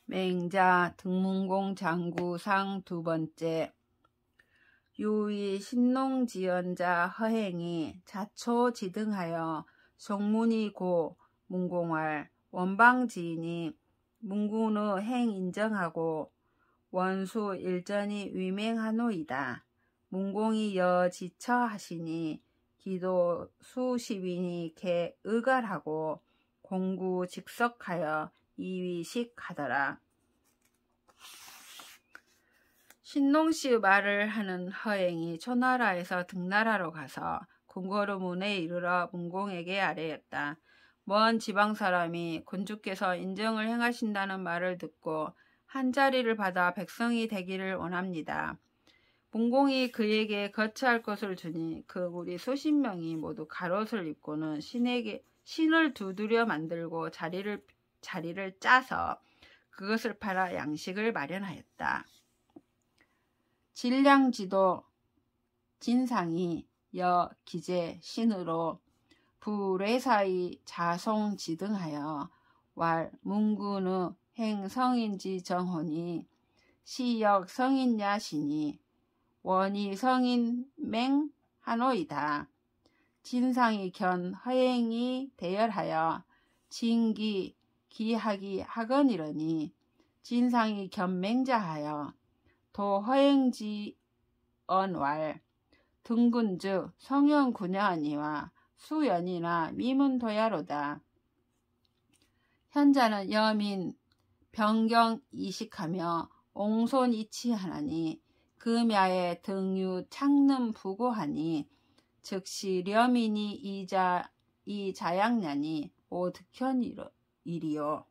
맹자 등문공 장구상 두 번째. 유의 신농지연자 허행이 자초지등하여 송문이 고 문공할 원방지인이 문군의 행 인정하고 원수 일전이 위맹하노이다. 문공이 여 지처하시니 기도 수십인이 개 의갈하고 공구 직석하여 이위식 하더라. 신농씨의 말을 하는 허행이 초나라에서 등나라로 가서 궁궐의문에 이르러 문공에게 아뢰었다. 먼 지방사람이 군주께서 인정을 행하신다는 말을 듣고 한자리를 받아 백성이 되기를 원합니다. 문공이 그에게 거처할 것을 주니 그 무리 수십 명이 모두 갑옷을 입고는 신을 두드려 만들고 자리를 짜서 그것을 팔아 양식을 마련하였다. 진량지도 진상이 여 기재 신으로 부례사의 자송지등하여 왈 문군의 행성인지 정혼이 시역 성인야시니 원이 성인 맹하노이다. 진상이 견 허행이 대열하여 진기 기하기 하거니러니 진상이 견맹자하여 도허행지언왈 등군즉 성연구녀니와 수연이나 미문도야로다. 현자는 여민 병경 이식하며 옹손 이치하나니 금야에 등유 창름 부고하니 즉시 려민이 이자양냐니 오득현이리요.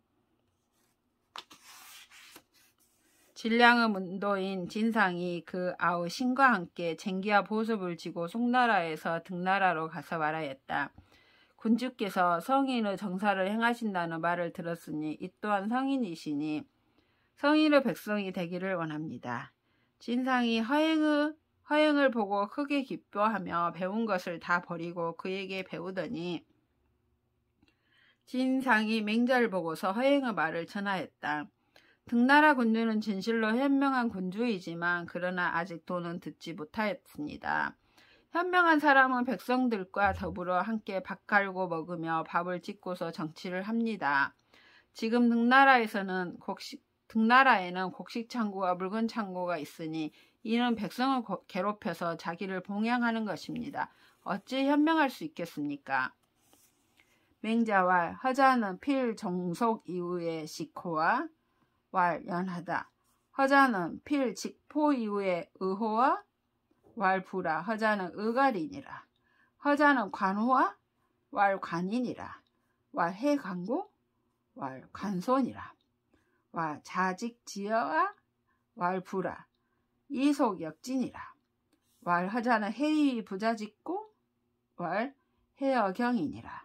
진량의 문도인 진상이 그 아우 신과 함께 쟁기와 보습을 지고 송나라에서 등나라로 가서 말하였다. 군주께서 성인의 정사를 행하신다는 말을 들었으니 이 또한 성인이시니 성인의 백성이 되기를 원합니다. 진상이 허행을 보고 크게 기뻐하며 배운 것을 다 버리고 그에게 배우더니 진상이 맹자를 보고서 허행의 말을 전하였다. 등나라 군주는 진실로 현명한 군주이지만 그러나 아직 도는 듣지 못하였습니다. 현명한 사람은 백성들과 더불어 함께 밥 갈고 먹으며 밥을 짓고서 정치를 합니다. 지금 등나라에는 곡식창고와 물건창고가 있으니 이는 백성을 괴롭혀서 자기를 봉양하는 것입니다. 어찌 현명할 수 있겠습니까? 맹자왈 허자는 필 종속 이후의 식호와 왈 연하다. 허자는 필 직포 이후의 의호와 왈 부라. 허자는 의갈이니라. 허자는 관호와 왈 관이니라. 왈 해관고 왈 관손이라. 왈 자직지어와 왈 부라. 이속역진이라. 왈 허자는 해의 부자직고 왈 해어경이니라.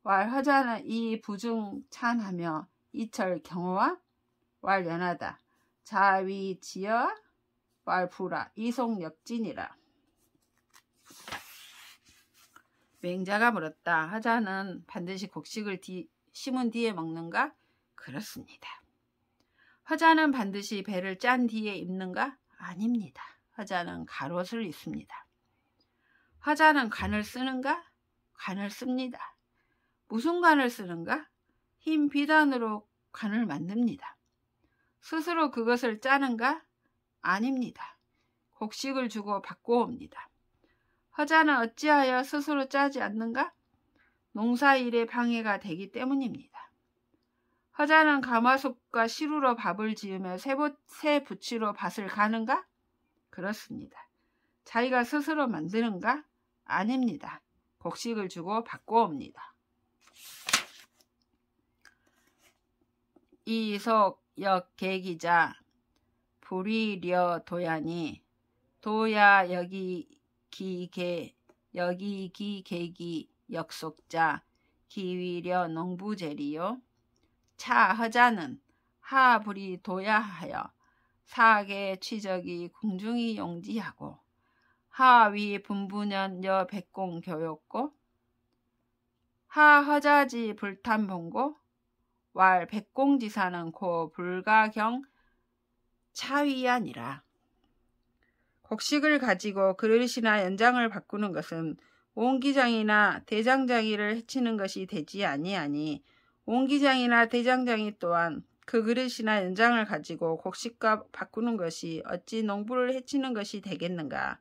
왈 허자는 이 부중찬하며 이철 경호와 왈 연하다. 자위지어와 왈 부라. 이속역진이라. 맹자가 물었다. 허자는 반드시 곡식을 심은 뒤에 먹는가? 그렇습니다. 허자는 반드시 배를 짠 뒤에 입는가? 아닙니다. 허자는 갑옷을 입습니다. 허자는 관을 쓰는가? 관을 씁니다. 무슨 관을 쓰는가? 흰 비단으로 관을 만듭니다. 스스로 그것을 짜는가? 아닙니다. 곡식을 주고 바꿔옵니다. 허자는 어찌하여 스스로 짜지 않는가? 농사일에 방해가 되기 때문입니다. 허자는 가마솥과 시루로 밥을 지으며 새 부치로 밭을 가는가? 그렇습니다. 자기가 스스로 만드는가? 아닙니다. 곡식을 주고 바꿔옵니다. 이속 역계기자 불이려 도야니 도야 여기기계 여기기계기 역속자 기위려 농부제리요. 차 허자는 하불이 도야하여 사계 취적이 궁중이 용지하고 하위 분부년 여 백공 교육고 하 허자지 불탄봉고 왈 백공지사는 고 불가경 차위하니라. 곡식을 가지고 그릇이나 연장을 바꾸는 것은 옹기장이나 대장장이를 해치는 것이 되지 아니하니 옹기장이나 대장장이 또한 그 그릇이나 연장을 가지고 곡식과 바꾸는 것이 어찌 농부를 해치는 것이 되겠는가.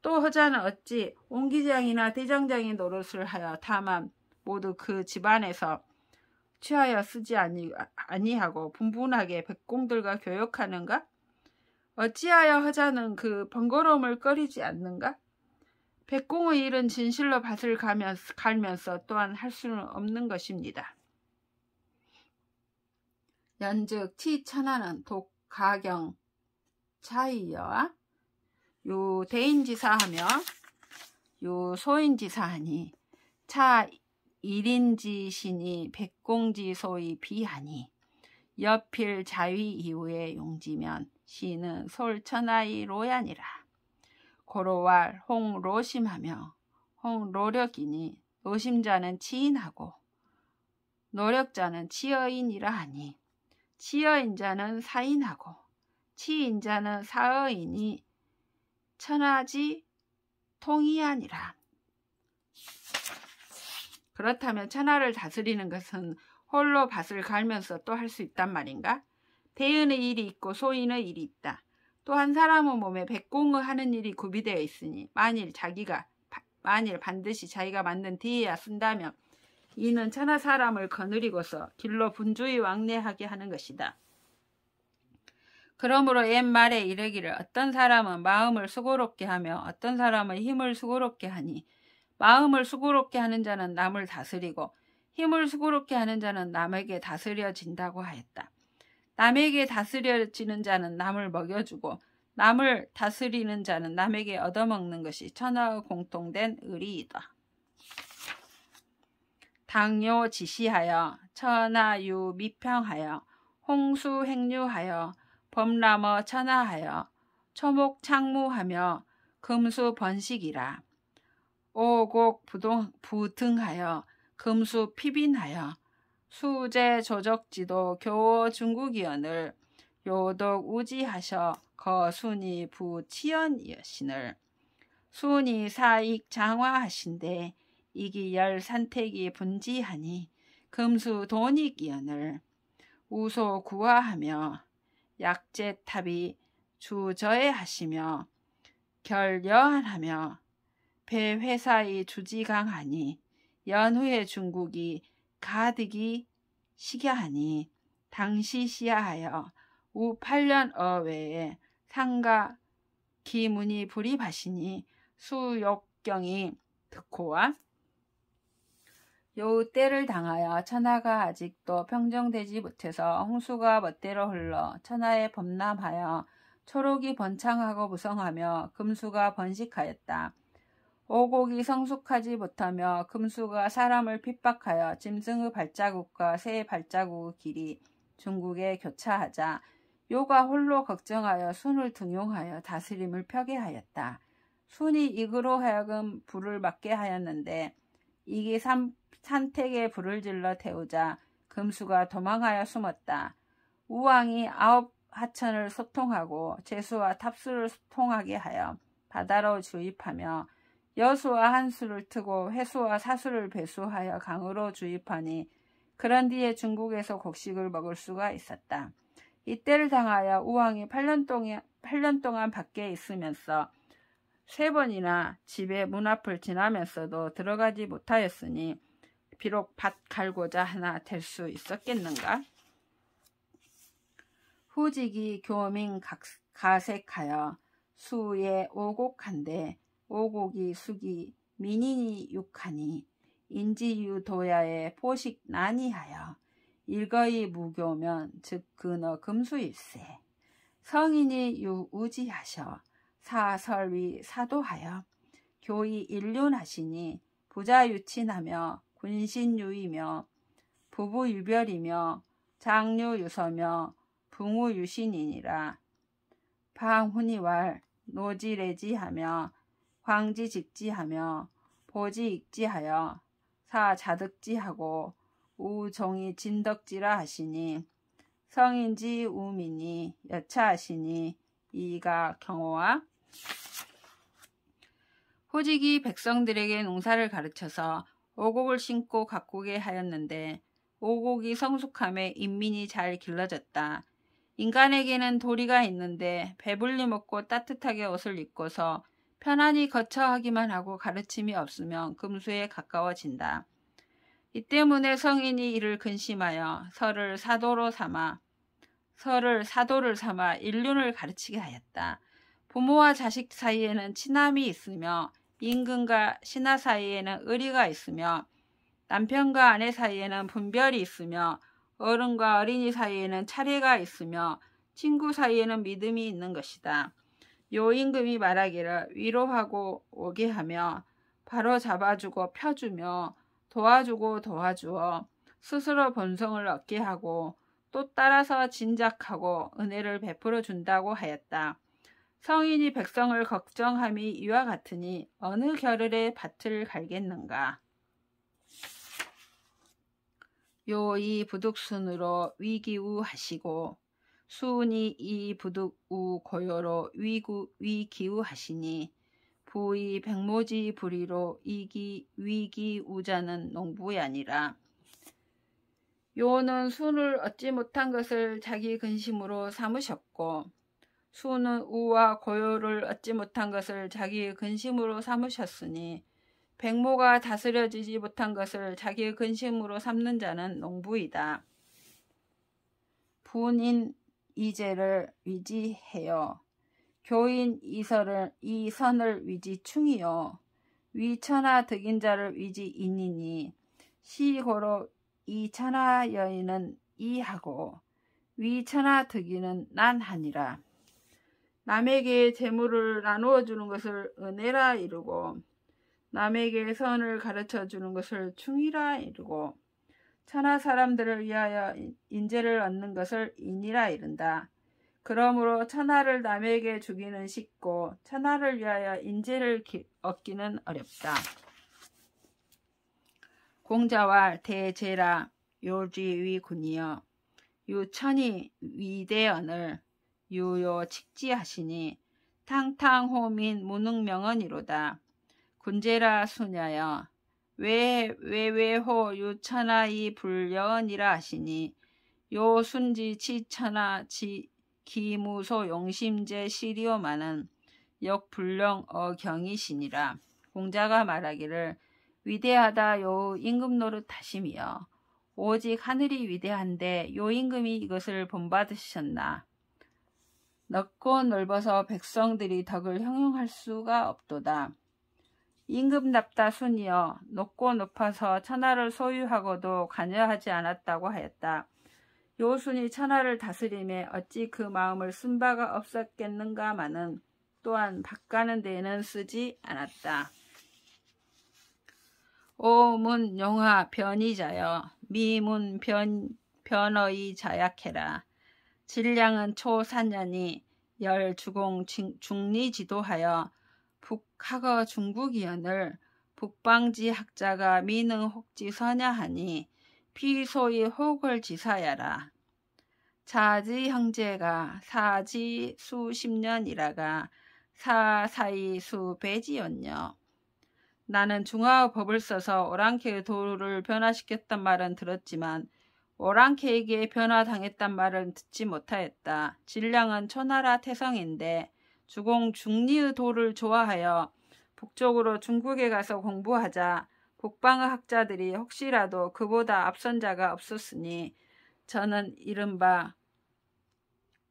또 허자는 어찌 옹기장이나 대장장이 노릇을 하여 다만 모두 그 집안에서 취하여 쓰지 아니하고 분분하게 백공들과 교역하는가? 어찌하여 허자는 그 번거로움을 꺼리지 않는가? 백공의 일은 진실로 밭을 갈면서 또한 할 수는 없는 것입니다. 연즉 치천하는 독가경 차이여와 요 대인지사하며 요 소인지사하니 차 일인지신이 백공지소의 비하니 여필 자위 이후에 용지면 시는 솔천하의 로야니라. 고로왈 홍로심하며 홍로력이니 노심자는 치인하고 노력자는 치어인이라 하니 치어인자는 사인하고 치인자는 사어인이 천하지 통이하니라. 그렇다면 천하를 다스리는 것은 홀로 밭을 갈면서 또 할 수 있단 말인가? 대인의 일이 있고 소인의 일이 있다. 또 한 사람의 몸에 백공의 하는 일이 구비되어 있으니 만일 반드시 자기가 만든 뒤에야 쓴다면 이는 천하 사람을 거느리고서 길로 분주히 왕래하게 하는 것이다. 그러므로 옛말에 이르기를 어떤 사람은 마음을 수고롭게 하며 어떤 사람은 힘을 수고롭게 하니 마음을 수고롭게 하는 자는 남을 다스리고 힘을 수고롭게 하는 자는 남에게 다스려진다고 하였다. 남에게 다스려지는 자는 남을 먹여주고 남을 다스리는 자는 남에게 얻어먹는 것이 천하의 공통된 의리이다. 당요 지시하여 천하유 미평하여 홍수 행류하여 범람어 천하하여 초목 창무하며 금수 번식이라. 오곡 부등하여 금수 피빈하여 수제 조적지도 교호 중국이언을 요독 우지하셔 거순이 부치연이여신을 순이 사익 장화하신데 이기열 산택이 분지하니 금수 돈이기언을 우소 구화하며 약제탑이 주저해하시며 결여한하며 배회사의 주지강하니 연후의 중국이 가득이 시겨하니 당시 시야하여 우 8년 어외에 상가 기문이 불입하시니 수욕경이 득호와 요 때를 당하여 천하가 아직도 평정되지 못해서 홍수가 멋대로 흘러 천하에 범람하여 초록이 번창하고 무성하며 금수가 번식하였다. 오곡이 성숙하지 못하며 금수가 사람을 핍박하여 짐승의 발자국과 새의 발자국의 길이 중국에 교차하자 요가 홀로 걱정하여 순을 등용하여 다스림을 펴게 하였다. 순이 이그로 하여금 불을 맞게 하였는데 이게 산택에 불을 질러 태우자 금수가 도망하여 숨었다. 우왕이 9하천을 소통하고 제수와 탑수를 소통하게 하여 바다로 주입하며 여수와 한수를 트고 해수와 사수를 배수하여 강으로 주입하니 그런 뒤에 중국에서 곡식을 먹을 수가 있었다. 이때를 당하여 우왕이 8년 동안 밖에 있으면서 3번이나 집의 문 앞을 지나면서도 들어가지 못하였으니 비록 밭 갈고자 하나 될 수 있었겠는가? 후직이 교민 가색하여 수에 오곡한데 오곡이 수기 민인이 육하니 인지유도야의 포식 난이하여 일거이 무교면 즉 근어 금수일세. 성인이 유우지하셔 사설위 사도하여 교이 일륜하시니 부자유친하며 군신유이며 부부유별이며 장류유서며 붕우유신이니라. 방훈이왈 노지래지하며 광지직지하며 보지익지하여 사자득지하고 우종이 진덕지라 하시니 성인지 우민이 여차하시니 이가 경호와 호직이 백성들에게 농사를 가르쳐서 오곡을 심고 가꾸게 하였는데 오곡이 성숙함에 인민이 잘 길러졌다. 인간에게는 도리가 있는데 배불리 먹고 따뜻하게 옷을 입고서 편안히 거처하기만 하고 가르침이 없으면 금수에 가까워진다. 이 때문에 성인이 이를 근심하여 설을 사도를 삼아 인륜을 가르치게 하였다. 부모와 자식 사이에는 친함이 있으며 임금과 신하 사이에는 의리가 있으며 남편과 아내 사이에는 분별이 있으며 어른과 어린이 사이에는 차례가 있으며 친구 사이에는 믿음이 있는 것이다. 요 임금이 말하기를 위로하고 오게 하며 바로 잡아주고 펴주며 도와주고 도와주어 스스로 본성을 얻게 하고 또 따라서 진작하고 은혜를 베풀어 준다고 하였다. 성인이 백성을 걱정함이 이와 같으니 어느 겨를에 밭을 갈겠는가. 요이 부득순으로 위기우 하시고 수운이 이 부득우 고요로 위기우 하시니 부이 백모지 불의로 위기우자는 농부이 아니라. 요는 순을 얻지 못한 것을 자기 근심으로 삼으셨고 수는 우와 고요를 얻지 못한 것을 자기의 근심으로 삼으셨으니 백모가 다스려지지 못한 것을 자기의 근심으로 삼는 자는 농부이다. 분인 이제를 위지해요. 교인 이선을 위지충이요. 위천하 득인 자를 위지인이니 시고로 이천하 여인은 이하고 위천하 득인은 난하니라. 남에게 재물을 나누어 주는 것을 은혜라 이르고 남에게 선을 가르쳐 주는 것을 충이라 이르고 천하 사람들을 위하여 인재를 얻는 것을 인이라 이른다. 그러므로 천하를 남에게 주기는 쉽고 천하를 위하여 인재를 얻기는 어렵다. 공자왈 대제라 요지위군이여 유천이 위대언을 유요 칙지하시니 탕탕호민 무능명언이로다. 군제라 수냐여 외외호 유천하이 불여언이라 하시니 요 순지 치천하 기무소 용심제 시리오마는 역불령 어경이시니라. 공자가 말하기를 위대하다 요 임금 노릇 하심이여 오직 하늘이 위대한데 요 임금이 이것을 본받으셨나. 넓고 넓어서 백성들이 덕을 형용할 수가 없도다. 임금답다 순이여 높고 높아서 천하를 소유하고도 관여하지 않았다고 하였다. 요 순이 천하를 다스림에 어찌 그 마음을 쓴 바가 없었겠는가마는 또한 밭가는 데에는 쓰지 않았다. 오문 용화 변이자여 미문 변어이 자약해라. 질량은 초산년이 열주공 중리지도하여 북학어 중국이언을 북방지 학자가 미능 혹지 서냐하니 피소이 혹을 지사야라. 자지 형제가 사지 수십년이라가 사사이 수배지였냐. 나는 중화의 법을 써서 오랑캐의 도를 변화시켰단 말은 들었지만 오랑캐에게 변화당했단 말은 듣지 못하였다. 질량은 초나라 태성인데 주공 중리의 도를 좋아하여 북쪽으로 중국에 가서 공부하자 북방의 학자들이 혹시라도 그보다 앞선 자가 없었으니 저는 이른바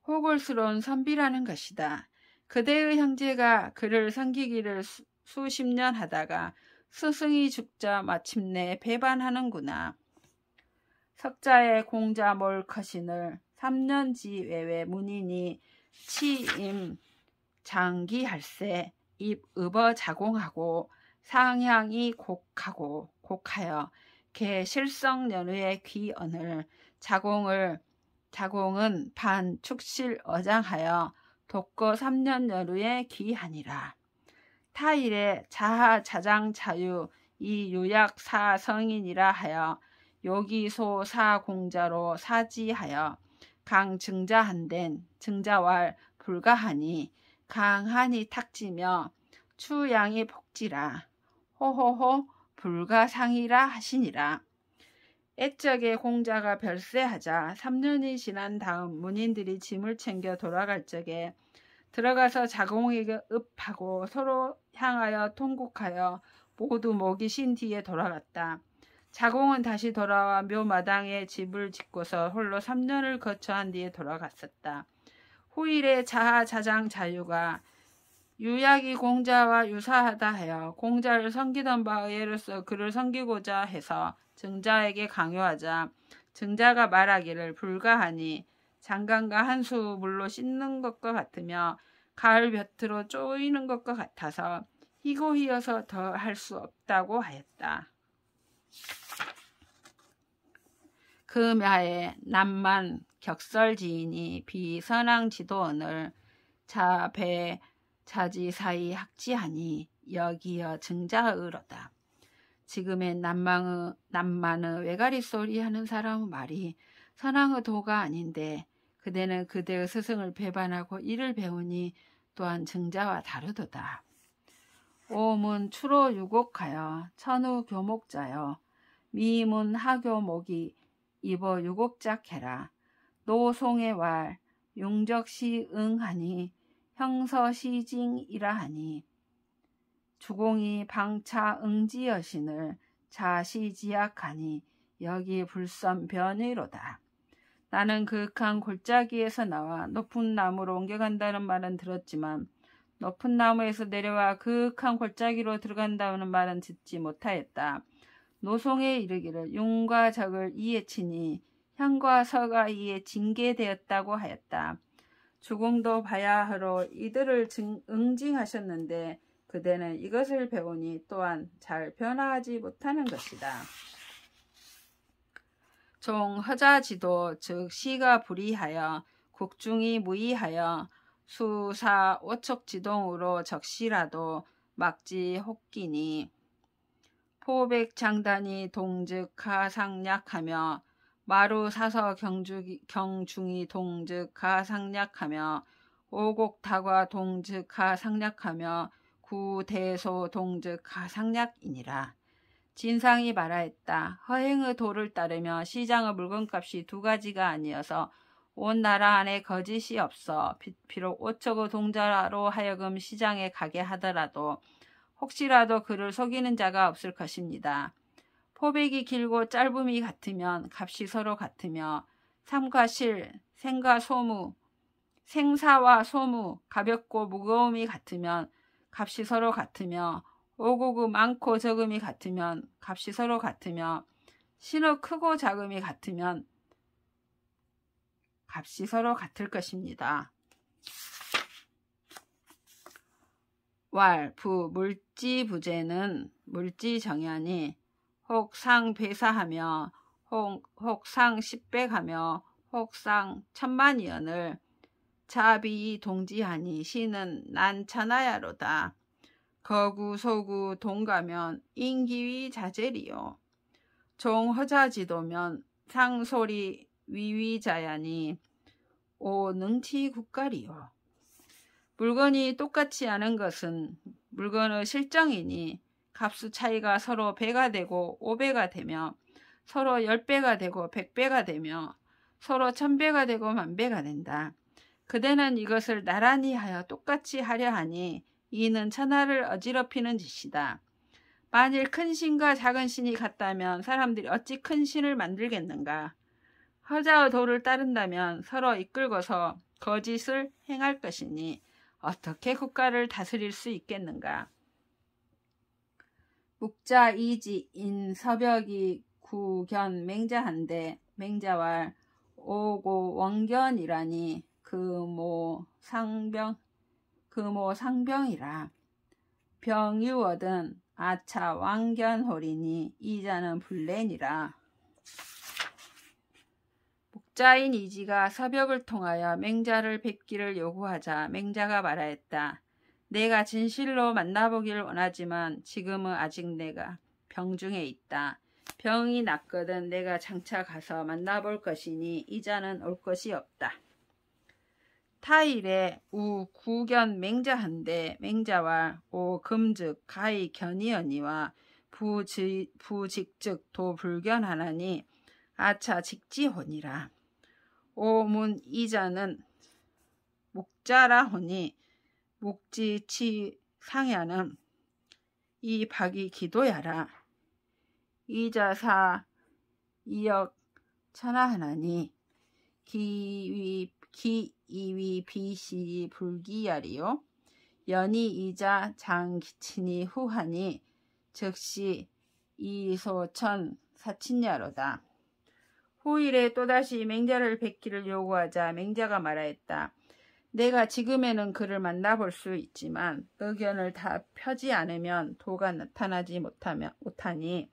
호골스러운 선비라는 것이다. 그대의 형제가 그를 섬기기를 수십 년 하다가 스승이 죽자 마침내 배반하는구나. 석자의 공자 몰커신을 3년지 외외 문인이 치임 장기할세 입읍어 자공하고 상향이 곡하여 개 실성연후의 귀언을 자공은 반 축실 어장하여 독거 3년 연후의 귀하니라. 타일에 자하 자장 자유 이 유약 사성인이라 하여 여기소 사공자로 사지하여 강증자한덴 증자왈 불가하니 강하니 탁지며 추양이 폭지라 호호호 불가상이라 하시니라. 애적에 공자가 별세하자 3년이 지난 다음 문인들이 짐을 챙겨 돌아갈 적에 들어가서 자공에게 읍하고 서로 향하여 통곡하여 모두 목이 쉰 뒤에 돌아갔다. 자공은 다시 돌아와 묘마당에 집을 짓고서 홀로 3년을 거처한 뒤에 돌아갔었다. 후일에 자하자장 자유가 유약이 공자와 유사하다 하여 공자를 섬기던 바에 의해로서 그를 섬기고자 해서 증자에게 강요하자 증자가 말하기를 불가하니 장간과 한수 물로 씻는 것과 같으며 가을 볕으로 쪼이는 것과 같아서 희고히여서 더 할 수 없다고 하였다. 그 묘에 남만 격설지인이 비선왕 지도원을 자배 자지 사이 학지하니 여기여 증자의로다. 지금의 남만의 외가리 소리 하는 사람의 말이 선왕의 도가 아닌데 그대는 그대의 스승을 배반하고 이를 배우니 또한 증자와 다르도다. 오문 추로 유곡하여 천우 교목자여 미문 하교목이 입어 유곡작해라. 노송의 왈 융적시 응하니 형서시징이라 하니 주공이 방차 응지여신을 자시지약하니 여기 불선 변의로다. 나는 그윽한 골짜기에서 나와 높은 나무로 옮겨간다는 말은 들었지만 높은 나무에서 내려와 그윽한 골짜기로 들어간다는 말은 듣지 못하였다. 노송에 이르기를 융과 적을 이에 치니 향과 서가 이에 징계되었다고 하였다. 주공도 바야흐로 이들을 응징하셨는데 그대는 이것을 배우니 또한 잘 변화하지 못하는 것이다. 종 허자지도 즉 시가 불이하여 국중이 무이하여 수사 오척지동으로 적시라도 막지 혹기니 포백장단이 동즉하상약하며 마루사서 경중이 동즉하상약하며 오곡다과 동즉하상약하며 구대소 동즉하상약이니라. 진상이 말하였다. 허행의 도를 따르며 시장의 물건값이 두 가지가 아니어서 온 나라 안에 거짓이 없어 비록 오척의 동자로 하여금 시장에 가게 하더라도 혹시라도 그를 속이는 자가 없을 것입니다. 포백이 길고 짧음이 같으면 값이 서로 같으며 삼과 실, 생과 소무, 생사와 소무, 가볍고 무거움이 같으면 값이 서로 같으며 오곡의 많고 적음이 같으면 값이 서로 같으며 신의 크고 작음이 같으면 값이 서로 같을 것입니다. 왈, 부, 물지부재는 물지정연이 혹상 배사하며 혹상 십백하며 혹상 천만이언을 자비 동지하니 시는 난천하야로다. 거구 소구 동가면 인기위 자제리요. 종허자지도면 상소리 위위자야니 오능치 국가리요. 물건이 똑같지 않은 것은 물건의 실정이니 값수 차이가 서로 배가 되고 5배가 되며 서로 10배가 되고 100배가 되며 서로 1000배가 되고 10,000배가 된다. 그대는 이것을 나란히 하여 똑같이 하려 하니 이는 천하를 어지럽히는 짓이다. 만일 큰 신과 작은 신이 같다면 사람들이 어찌 큰 신을 만들겠는가. 허자의 도를 따른다면 서로 이끌고서 거짓을 행할 것이니 어떻게 국가를 다스릴 수 있겠는가. 묵자 이지인 서벽이 구견 맹자한데 맹자왈 오고 원견이라니 금오 상병이라. 병유어든 아차 왕견홀이니 이자는 불렌이라. 묵자인 이지가 서벽을 통하여 맹자를 뵙기를 요구하자 맹자가 말하였다. 내가 진실로 만나보기를 원하지만 지금은 아직 내가 병중에 있다. 병이 낫거든 내가 장차 가서 만나볼 것이니 이자는 올 것이 없다. 타일에 우 구견 맹자한데 맹자와 오 금즉 가히 견이언니와 부직즉 도 불견하나니 아차 직지혼이라. 오문 이자는 목자라 하니 목지치 상야는 이 박이 기도야라. 이자사 이역 천하하나니 기이위 비시 불기야리요. 연이 이자 장기친이 후하니 즉시 이소천 사친야로다. 후일에 또다시 맹자를 뵙기를 요구하자 맹자가 말하였다. 내가 지금에는 그를 만나볼 수 있지만 의견을 다 펴지 않으면 도가 나타나지 못하니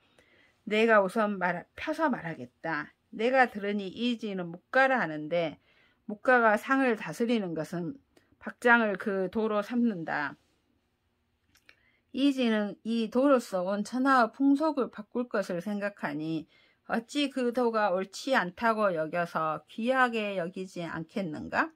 내가 우선 펴서 말하겠다. 내가 들으니 이지는 묵가라 하는데 묵가가 상을 다스리는 것은 박장을 그 도로 삼는다. 이지는 이 도로서 온 천하의 풍속을 바꿀 것을 생각하니 어찌 그 도가 옳지 않다고 여겨서 귀하게 여기지 않겠는가?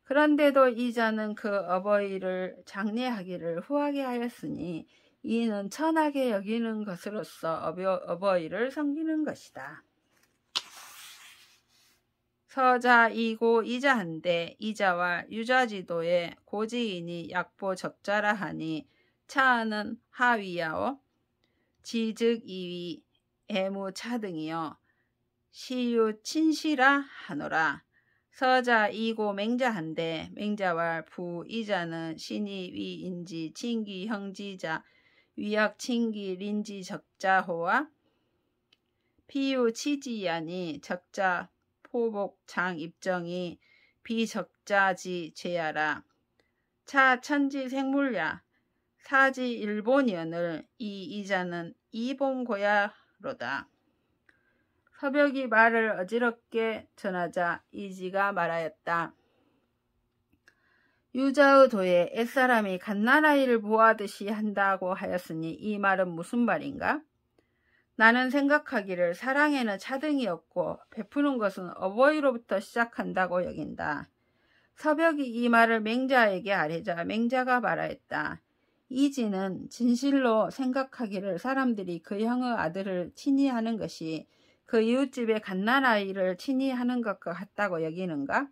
그런데도 이자는 그 어버이를 장례하기를 후하게 하였으니 이는 천하게 여기는 것으로서 어버이를 섬기는 것이다. 서자 이고 이자한데 이자와 유자지도의 고지인이 약보 적자라 하니 차는 하위야오 지즉 이위 애무 차등이여 시유 친시라 하노라. 서자 이고 맹자한데 맹자와 부 이자는 신이 위인지 친기 형지자 위약 친기 린지 적자호와 피유 치지야니 적자 포복 장 입정이 비적자지 죄야라. 차 천지 생물야 사지 일본연을 이 이자는 이봉고야로다. 서벽이 말을 어지럽게 전하자 이지가 말하였다. 유자의 도에 옛사람이 갓난아이를 보하듯이 한다고 하였으니 이 말은 무슨 말인가? 나는 생각하기를 사랑에는 차등이 없고 베푸는 것은 어버이로부터 시작한다고 여긴다. 서벽이 이 말을 맹자에게 아뢰자 맹자가 말하였다. 이지는 진실로 생각하기를 사람들이 그 형의 아들을 친히 하는 것이 그 이웃집의 갓난아이를 친히 하는 것과 같다고 여기는가?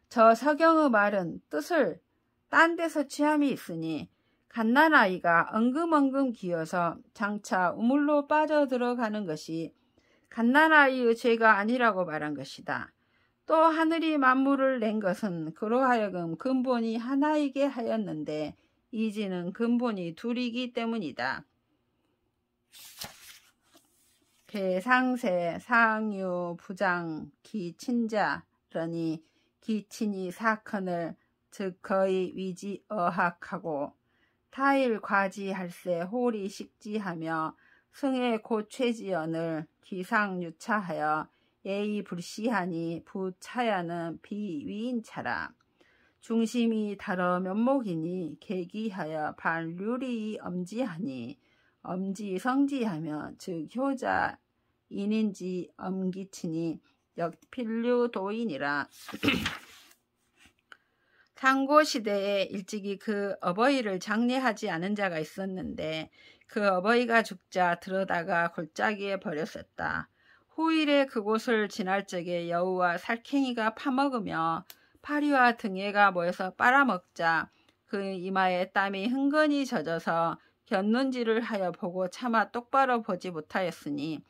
저 서경의 말은 뜻을 딴 데서 취함이 있으니 갓난아이가 엉금엉금 기어서 장차 우물로 빠져들어가는 것이 갓난아이의 죄가 아니라고 말한 것이다. 또 하늘이 만물을 낸 것은 그로하여금 근본이 하나이게 하였는데 이지는 근본이 둘이기 때문이다. 개상세 상유 부장 기친자러니 기친이 사건을 즉 거의 위지어학하고 타일 과지할세 홀이 식지하며 승의 고최지연을 기상유차하여 예의 불시하니 부차야는 비위인차라. 중심이 다러 면목이니 계기하여 반류리 엄지하니 엄지 성지하며 즉 효자 인인지 엄기치니 역필류 도인이라. 상고시대에 일찍이 그 어버이를 장례하지 않은 자가 있었는데 그 어버이가 죽자 들어다가 골짜기에 버렸었다. 후일에 그곳을 지날 적에 여우와 살쾡이가 파먹으며 파리와 등에가 모여서 빨아먹자 그 이마에 땀이 흥건히 젖어서 곁눈질을 하여 보고 차마 똑바로 보지 못하였으니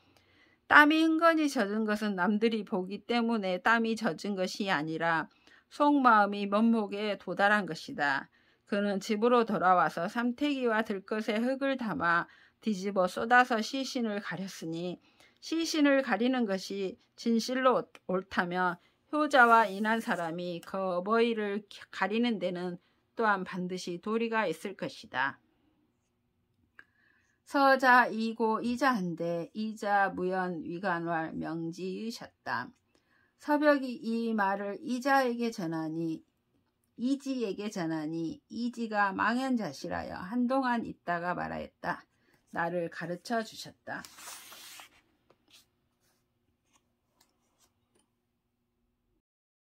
땀이 흥건히 젖은 것은 남들이 보기 때문에 땀이 젖은 것이 아니라 속마음이 면목에 도달한 것이다. 그는 집으로 돌아와서 삼태기와 들것에 흙을 담아 뒤집어 쏟아서 시신을 가렸으니 시신을 가리는 것이 진실로 옳다며 효자와 인한 사람이 그 어버이를 가리는 데는 또한 반드시 도리가 있을 것이다. 서자 이고 이자한데 이자 무연 위간왈 명지이셨다. 서벽이 이 말을 이자에게 전하니 이지에게 전하니 이지가 망연자실하여 한동안 있다가 말하였다. 나를 가르쳐 주셨다.